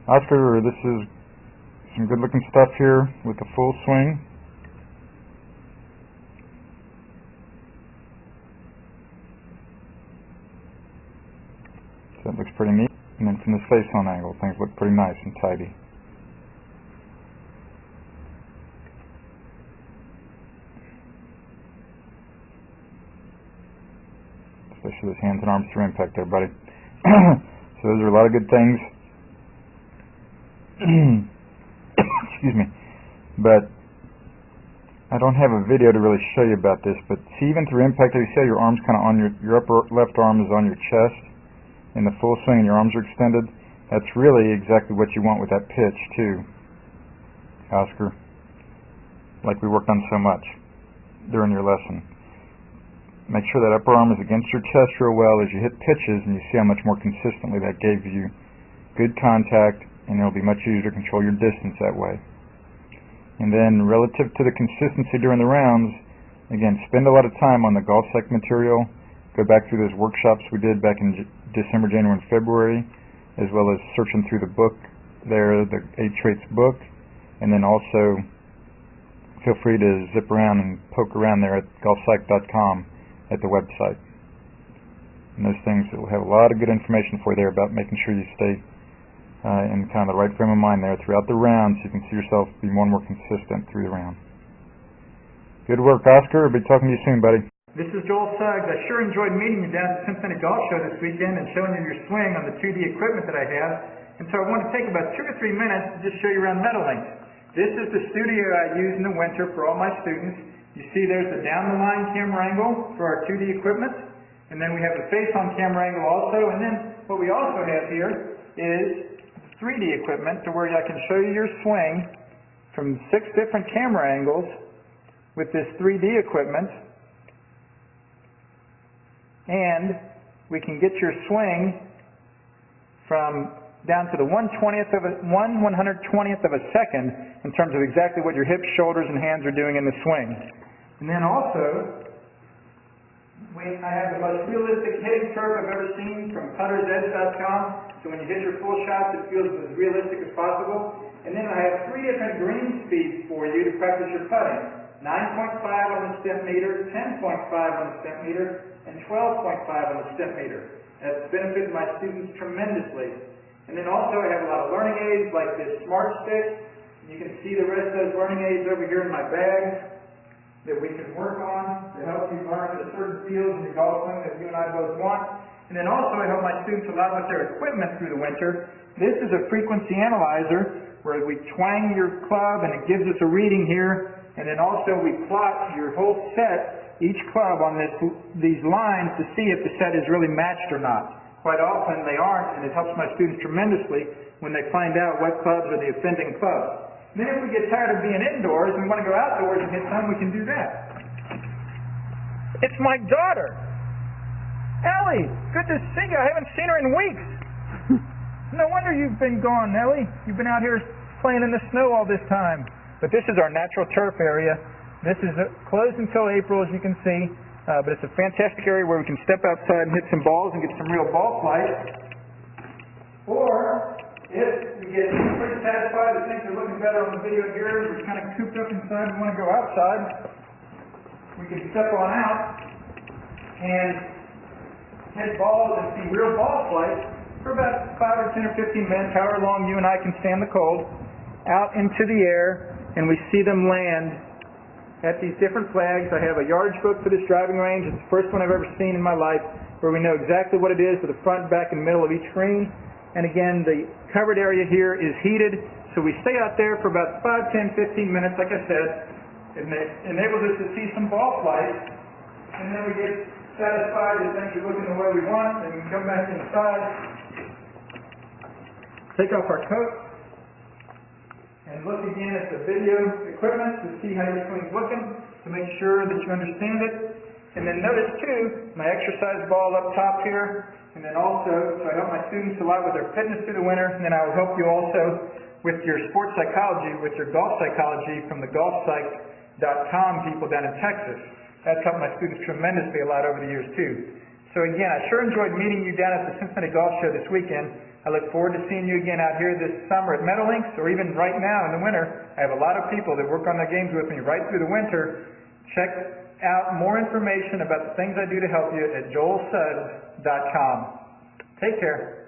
Oscar, this is some good looking stuff here with the full swing. So that looks pretty neat. And then from this face on angle, things look pretty nice and tidy. Especially those hands and arms through impact there, buddy. So those are a lot of good things. Excuse me. But I don't have a video to really show you about this, but see, even through impact, you see how your arm's kind of on your upper left arm is on your chest in the full swing and your arms are extended. That's really exactly what you want with that pitch too, Oscar, like we worked on so much during your lesson. Make sure that upper arm is against your chest real well as you hit pitches, and you see how much more consistently that gave you good contact, and it'll be much easier to control your distance that way. And then relative to the consistency during the rounds, again, spend a lot of time on the golf psych material. Go back through those workshops we did back in December, January, and February, as well as searching through the book there, the 8 Traits book, and then also feel free to zip around and poke around there at golfpsych.com at the website. And those things will have a lot of good information for you there about making sure you stay in kind of the right frame of mind there throughout the round, so you can see yourself be more and more consistent through the round. Good work, Oscar. I'll be talking to you soon, buddy. This is Joel Suggs. I sure enjoyed meeting you down at the Cincinnati Golf Show this weekend and showing you your swing on the 2D equipment that I have. And so I want to take about 2 or 3 minutes to just show you around Meadowlink. This is the studio I use in the winter for all my students. You see there's the down-the-line camera angle for our 2D equipment. And then we have the face-on camera angle also. And then what we also have here is 3D equipment to where I can show you your swing from 6 different camera angles with this 3D equipment. And we can get your swing from down to the 1/120th of a second in terms of exactly what your hips, shoulders, and hands are doing in the swing. And then also, I have the most realistic hitting curve I've ever seen from puttersedge.com. So when you hit your full shots, it feels as realistic as possible. And then I have 3 different green speeds for you to practice your putting. 9.5 on the step meter, 10.5 on the step meter, and 12.5 on the step meter. That's benefited my students tremendously. And then also I have a lot of learning aids like this Smart Stick. You can see the rest of those learning aids over here in my bag that we can work on to help you learn the certain fields in your golf swing that you and I both want. And then also I help my students a lot with their equipment through the winter. This is a frequency analyzer where we twang your club and it gives us a reading here. And then also we plot your whole set, each club on these lines to see if the set is really matched or not. Quite often they aren't, and it helps my students tremendously when they find out what clubs are the offending clubs. Then if we get tired of being indoors and we want to go outdoors and hit some, we can do that. It's my daughter, Ellie. Good to see you. I haven't seen her in weeks. No wonder you've been gone, Ellie. You've been out here playing in the snow all this time. But this is our natural turf area. This is closed until April, as you can see. But it's a fantastic area where we can step outside and hit some balls and get some real ball flight. Or if we get pretty satisfied that things are looking better on the video here, we're kind of cooped up inside and want to go outside, we can step on out and hit balls and see real ball flight for about 5 or 10 or 15 minutes, however long you and I can stand the cold, out into the air, and we see them land at these different flags. I have a yardage book for this driving range. It's the first one I've ever seen in my life where we know exactly what it is for the front, back, and middle of each green. And again, the covered area here is heated, so we stay out there for about 5, 10, 15 minutes, like I said. It enables us to see some ball flight, and then we get satisfied that things are looking the way we want, and we can come back inside, take off our coat, and look again at the video equipment to see how your swing's looking, to make sure that you understand it. And then notice too, my exercise ball up top here, and then also, so I help my students a lot with their fitness through the winter, and then I will help you also with your sports psychology, with your golf psychology from the golfpsych.com people down in Texas. That's helped my students tremendously a lot over the years too. So again, I sure enjoyed meeting you down at the Cincinnati Golf Show this weekend. I look forward to seeing you again out here this summer at Meadowlinks, or even right now in the winter. I have a lot of people that work on the games with me right through the winter. Check out more information about the things I do to help you at joelsuggs.com. Take care.